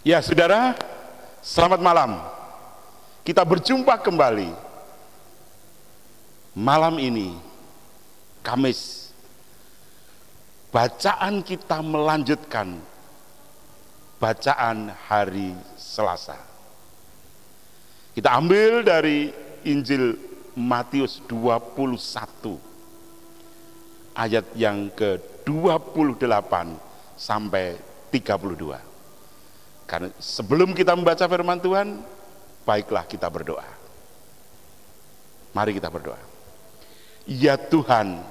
Ya saudara, selamat malam. Kita berjumpa kembali malam ini, Kamis. Bacaan kita melanjutkan bacaan hari Selasa. Kita ambil dari Injil Matius 21 ayat yang ke-28 sampai 32. Karena sebelum kita membaca firman Tuhan, baiklah kita berdoa. Mari kita berdoa. Ya Tuhan,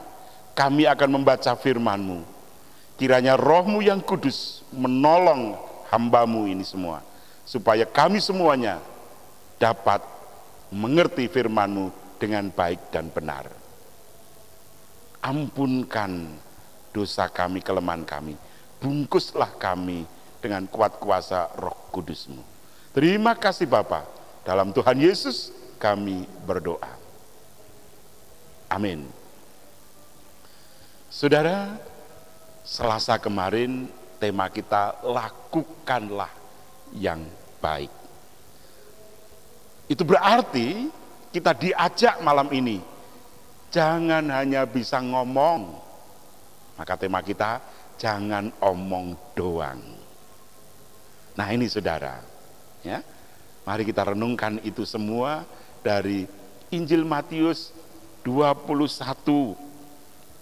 kami akan membaca firman-Mu. Kiranya Roh-Mu yang kudus menolong hamba-Mu ini semua, supaya kami semuanya dapat mengerti firman-Mu dengan baik dan benar. Ampunkan dosa kami, kelemahan kami. Bungkuslah kami dengan kuat kuasa Roh Kudus-Mu. Terima kasih Bapa. Dalam Tuhan Yesus kami berdoa. Amin. Saudara, Selasa kemarin tema kita lakukanlah yang baik. Itu berarti kita diajak malam ini jangan hanya bisa ngomong. Maka tema kita jangan omong doang. Nah ini saudara, ya, mari kita renungkan itu semua dari Injil Matius 21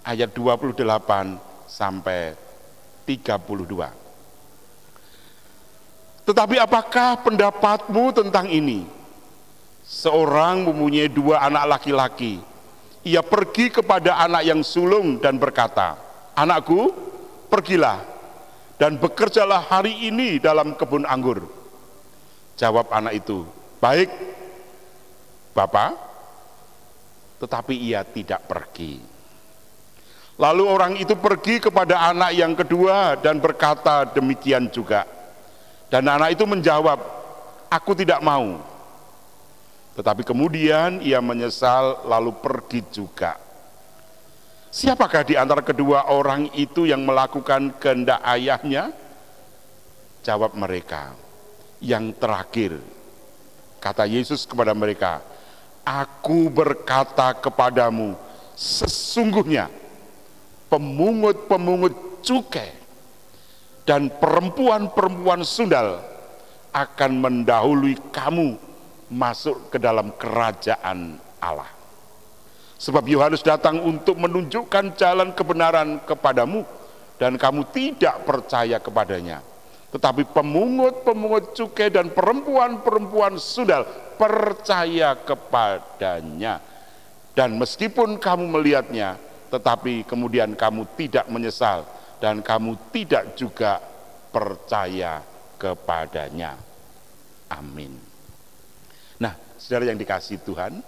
ayat 28 sampai 32. Tetapi apakah pendapatmu tentang ini? Seorang mempunyai 2 anak laki-laki. Ia pergi kepada anak yang sulung dan berkata, "Anakku, pergilah dan bekerjalah hari ini dalam kebun anggur." Jawab anak itu, "Baik, Bapa," tetapi ia tidak pergi. Lalu orang itu pergi kepada anak yang kedua dan berkata demikian juga. Dan anak itu menjawab, "Aku tidak mau." Tetapi kemudian ia menyesal lalu pergi juga. Siapakah di antara kedua orang itu yang melakukan kehendak ayahnya? Jawab mereka, "Yang terakhir." Kata Yesus kepada mereka, "Aku berkata kepadamu, sesungguhnya pemungut-pemungut cukai dan perempuan-perempuan sundal akan mendahului kamu masuk ke dalam kerajaan Allah. Sebab Yohanes datang untuk menunjukkan jalan kebenaran kepadamu, dan kamu tidak percaya kepadanya. Tetapi pemungut-pemungut cukai dan perempuan-perempuan sundal percaya kepadanya. Dan meskipun kamu melihatnya, tetapi kemudian kamu tidak menyesal, dan kamu tidak juga percaya kepadanya." Amin. Nah, saudara yang dikasihi Tuhan,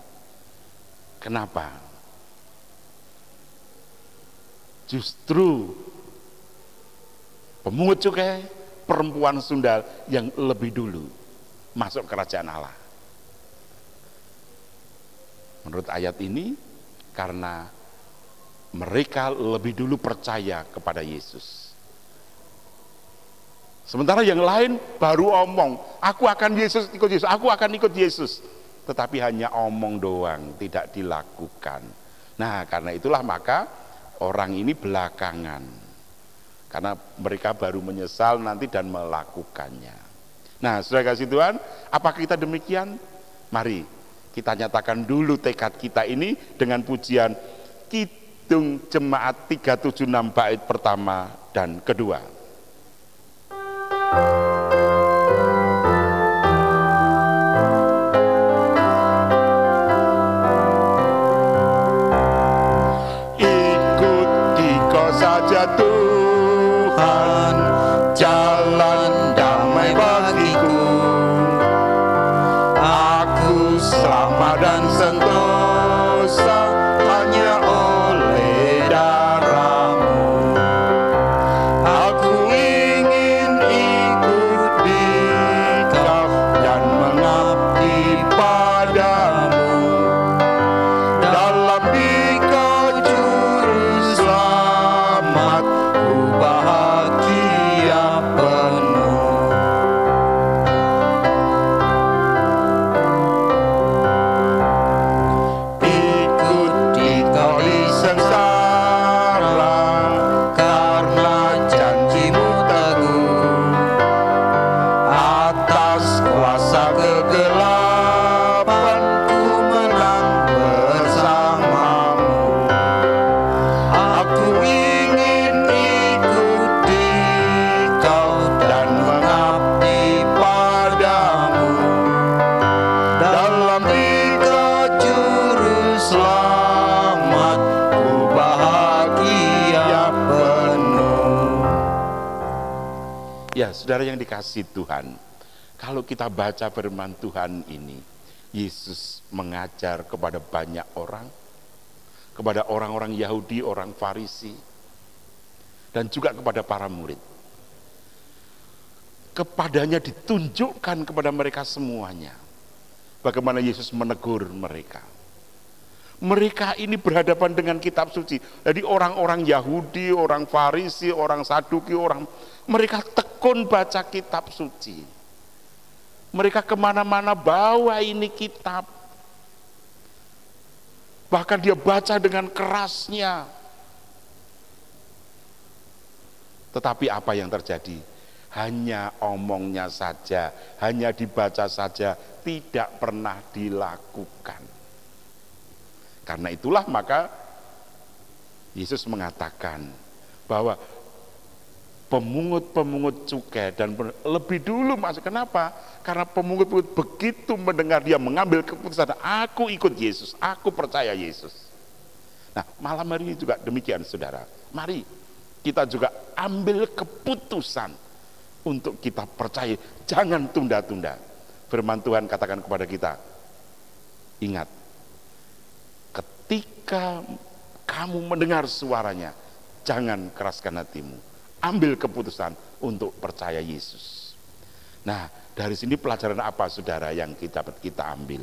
kenapa justru pemungut cukai, perempuan sundal yang lebih dulu masuk kerajaan Allah? Menurut ayat ini, karena mereka lebih dulu percaya kepada Yesus. Sementara yang lain baru omong, "Aku akan Yesus, ikut Yesus, aku akan ikut Yesus." Tetapi hanya omong doang, tidak dilakukan. Nah, karena itulah maka orang ini belakangan. Karena mereka baru menyesal nanti dan melakukannya. Nah, saudara kasih Tuhan, apakah kita demikian? Mari kita nyatakan dulu tekad kita ini dengan pujian Kidung Jemaat 376 bait pertama dan kedua. Ikuti kau saja Tuhan, jalan damai bagiku. Aku selamat dan sentosa hanya oleh darah-Mu. Aku ingin ikut Ya, saudara yang dikasihi Tuhan, kalau kita baca firman Tuhan ini, Yesus mengajar kepada banyak orang, kepada orang-orang Yahudi, orang Farisi, dan juga kepada para murid. Kepadanya ditunjukkan kepada mereka semuanya bagaimana Yesus menegur mereka. Mereka ini berhadapan dengan kitab suci. Jadi orang-orang Yahudi, orang Farisi, orang Saduki, mereka tekun baca kitab suci. Mereka kemana-mana bawa ini kitab. Bahkan dia baca dengan kerasnya. Tetapi apa yang terjadi? Hanya omongnya saja, hanya dibaca saja, tidak pernah dilakukan. Karena itulah maka Yesus mengatakan bahwa pemungut-pemungut cukai dan lebih dulu masuk. Kenapa? Karena pemungut-pemungut begitu mendengar dia mengambil keputusan, aku ikut Yesus, aku percaya Yesus. Nah, malam hari ini juga demikian, saudara. Mari kita juga ambil keputusan untuk kita percaya, jangan tunda-tunda. Firman Tuhan katakan kepada kita, ingat, ketika kamu mendengar suaranya, jangan keraskan hatimu. Ambil keputusan untuk percaya Yesus. Nah, dari sini pelajaran apa, saudara, yang kita ambil?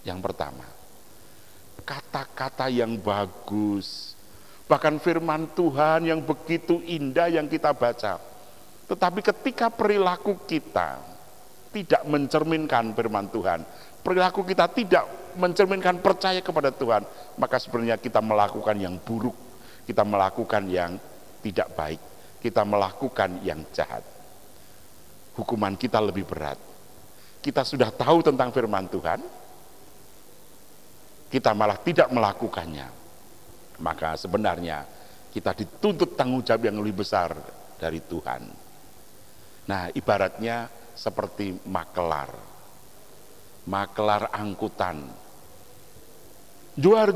Yang pertama, kata-kata yang bagus, bahkan firman Tuhan yang begitu indah yang kita baca. Tetapi ketika perilaku kita tidak mencerminkan firman Tuhan, perilaku kita tidak mencerminkan percaya kepada Tuhan, maka sebenarnya kita melakukan yang buruk, kita melakukan yang tidak baik, kita melakukan yang jahat. Hukuman kita lebih berat. Kita sudah tahu tentang firman Tuhan, kita malah tidak melakukannya. Maka sebenarnya kita dituntut tanggung jawab yang lebih besar dari Tuhan. Nah, ibaratnya seperti makelar angkutan. Juar.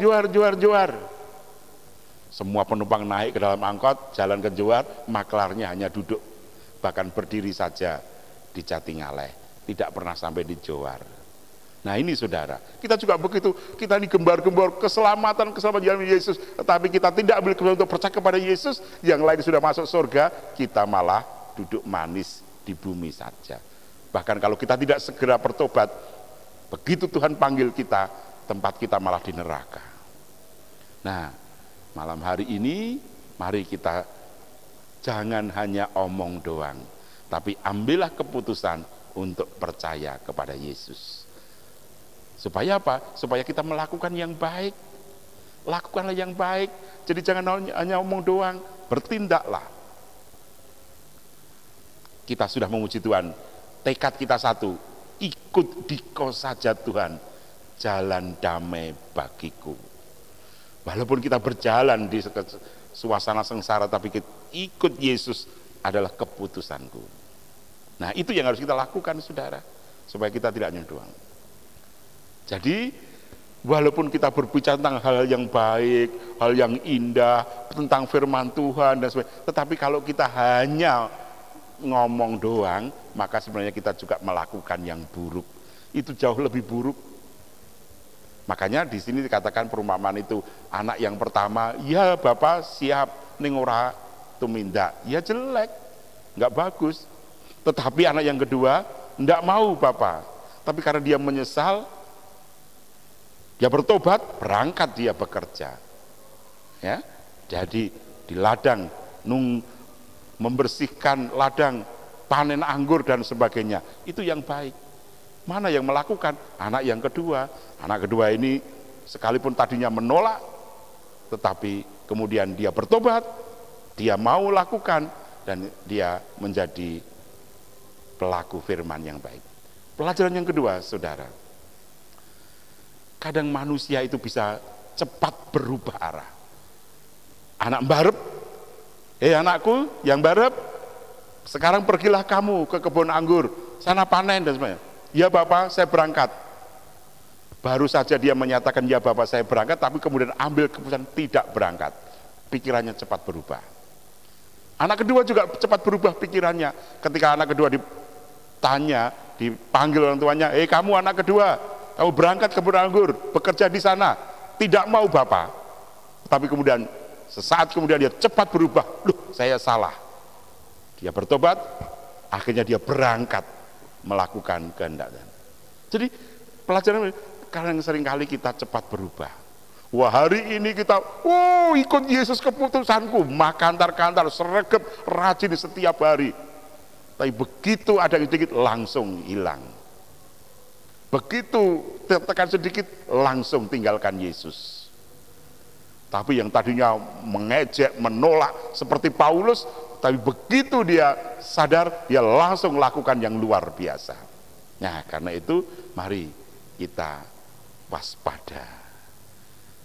Semua penumpang naik ke dalam angkot, jalan ke Juar, maklarnya hanya duduk, bahkan berdiri saja di Jatingaleh, tidak pernah sampai di Juar. Nah ini, saudara, kita juga begitu, kita ini gembar-gembor keselamatan dalam Yesus, tetapi kita tidak ambil keputusan untuk percaya kepada Yesus, yang lain sudah masuk surga, kita malah duduk manis di bumi saja. Bahkan kalau kita tidak segera bertobat, begitu Tuhan panggil kita, tempat kita malah di neraka. Nah, malam hari ini, mari kita jangan hanya omong doang, tapi ambillah keputusan untuk percaya kepada Yesus. Supaya apa? Supaya kita melakukan yang baik. Lakukanlah yang baik. Jadi jangan hanya omong doang, bertindaklah. Kita sudah memuji Tuhan. Tekad kita satu, ikut Diko saja Tuhan, jalan damai bagiku. Walaupun kita berjalan di suasana sengsara, tapi ikut Yesus adalah keputusanku. Nah itu yang harus kita lakukan, saudara, supaya kita tidak hanya doang. Jadi walaupun kita berbicara tentang hal yang baik, hal yang indah, tentang firman Tuhan dan sebagainya, tetapi kalau kita hanya ngomong doang, maka sebenarnya kita juga melakukan yang buruk. Itu jauh lebih buruk. Makanya di sini dikatakan perumpamaan itu, anak yang pertama, ya Bapak siap ning ora tumindak, ya jelek, nggak bagus. Tetapi anak yang kedua, nggak mau Bapak, tapi karena dia menyesal, dia bertobat, berangkat dia bekerja. Ya, jadi di ladang membersihkan ladang, panen anggur dan sebagainya. Itu yang baik. Mana yang melakukan? Anak yang kedua. Anak kedua ini sekalipun tadinya menolak, tetapi kemudian dia bertobat, dia mau lakukan, dan dia menjadi pelaku firman yang baik. Pelajaran yang kedua, saudara, kadang manusia itu bisa cepat berubah arah. Anak mbarep, anakku yang mbarep, sekarang pergilah kamu ke kebun anggur, sana panen dan sebagainya. Ya Bapak, saya berangkat. Baru saja dia menyatakan ya Bapak saya berangkat, tapi kemudian ambil keputusan tidak berangkat. Pikirannya cepat berubah. Anak kedua juga cepat berubah pikirannya. Ketika anak kedua ditanya, dipanggil orang tuanya, kamu anak kedua, kamu berangkat ke kebun anggur, bekerja di sana. Tidak mau Bapak. Tapi kemudian sesaat kemudian dia cepat berubah. Loh, saya salah. Dia bertobat, akhirnya dia berangkat melakukan kehendak. Jadi pelajaran karena seringkali kita cepat berubah. Wah, hari ini kita ikut Yesus keputusanku, makan kantar-kantar, sregep, rajin setiap hari. Tapi begitu ada yang sedikit langsung hilang. Begitu tekan sedikit langsung tinggalkan Yesus. Tapi yang tadinya mengejek, menolak seperti Paulus, tapi begitu dia sadar, dia langsung lakukan yang luar biasa. Nah, karena itu mari kita waspada.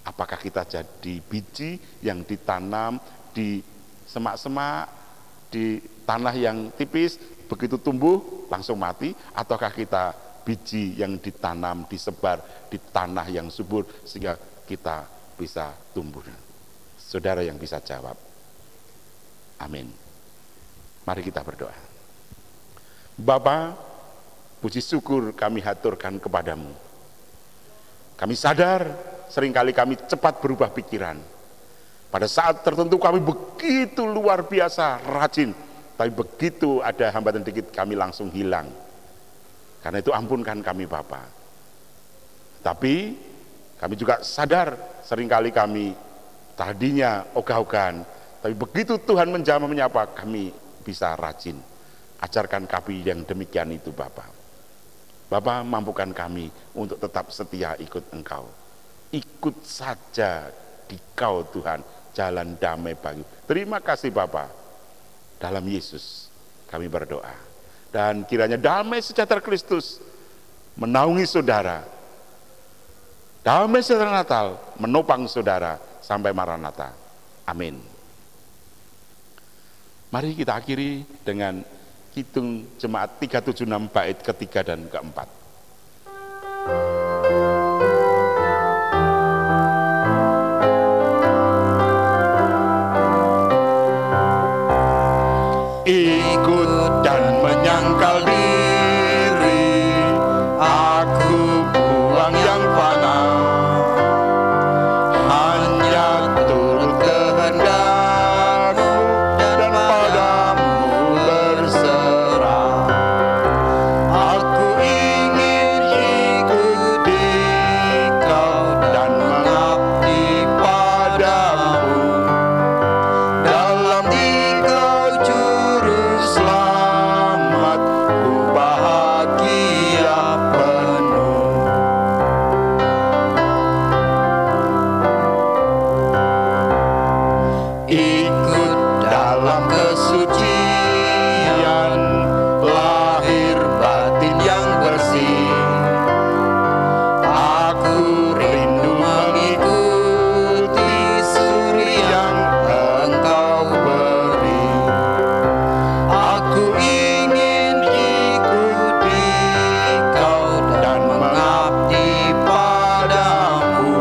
Apakah kita jadi biji yang ditanam di semak-semak, di tanah yang tipis, begitu tumbuh langsung mati, ataukah kita biji yang ditanam, disebar di tanah yang subur sehingga kita bisa tumbuh? Saudara yang bisa jawab. Amin. Mari kita berdoa. Bapa, puji syukur kami haturkan kepadamu. Kami sadar seringkali kami cepat berubah pikiran. Pada saat tertentu kami begitu luar biasa rajin, tapi begitu ada hambatan dikit kami langsung hilang. Karena itu ampunkan kami Bapa. Tapi kami juga sadar seringkali kami tadinya ogah-ogahan, tapi begitu Tuhan menjamah menyapa kami bisa rajin. Ajarkan kami yang demikian itu Bapa. Bapa, mampukan kami untuk tetap setia ikut Engkau. Ikut saja di Kau Tuhan, jalan damai bagi. Terima kasih Bapa. Dalam Yesus kami berdoa. Dan kiranya damai sejahtera Kristus menaungi saudara. Damai sejahtera Natal menopang saudara sampai Maranatha. Amin. Mari kita akhiri dengan Kidung Jemaat 376 bait ketiga dan keempat. Ikut dan menyangkal diri, aku buang yang fana, hanya turut kehendak-Mu dan padamu berserah. Aku ingin ikuti Kau dan mengabdi padamu. Dalam Engkau juru selamat, ku bahagia penuh. Ikut dalam kesucian, lahir batin yang bersih. Aku rindu mengikuti suri yang Engkau beri. Aku ingin ikuti Kau dan mengabdi padamu.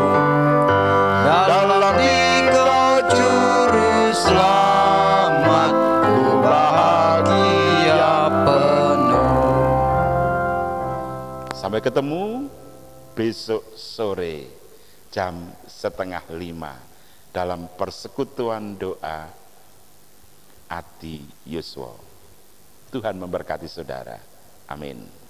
Dalam Engkau juru selamat, ku bahagia penuh. Sampai ketemu besok sore jam 4:30 dalam persekutuan doa Adi Yuswo. Tuhan memberkati saudara. Amin.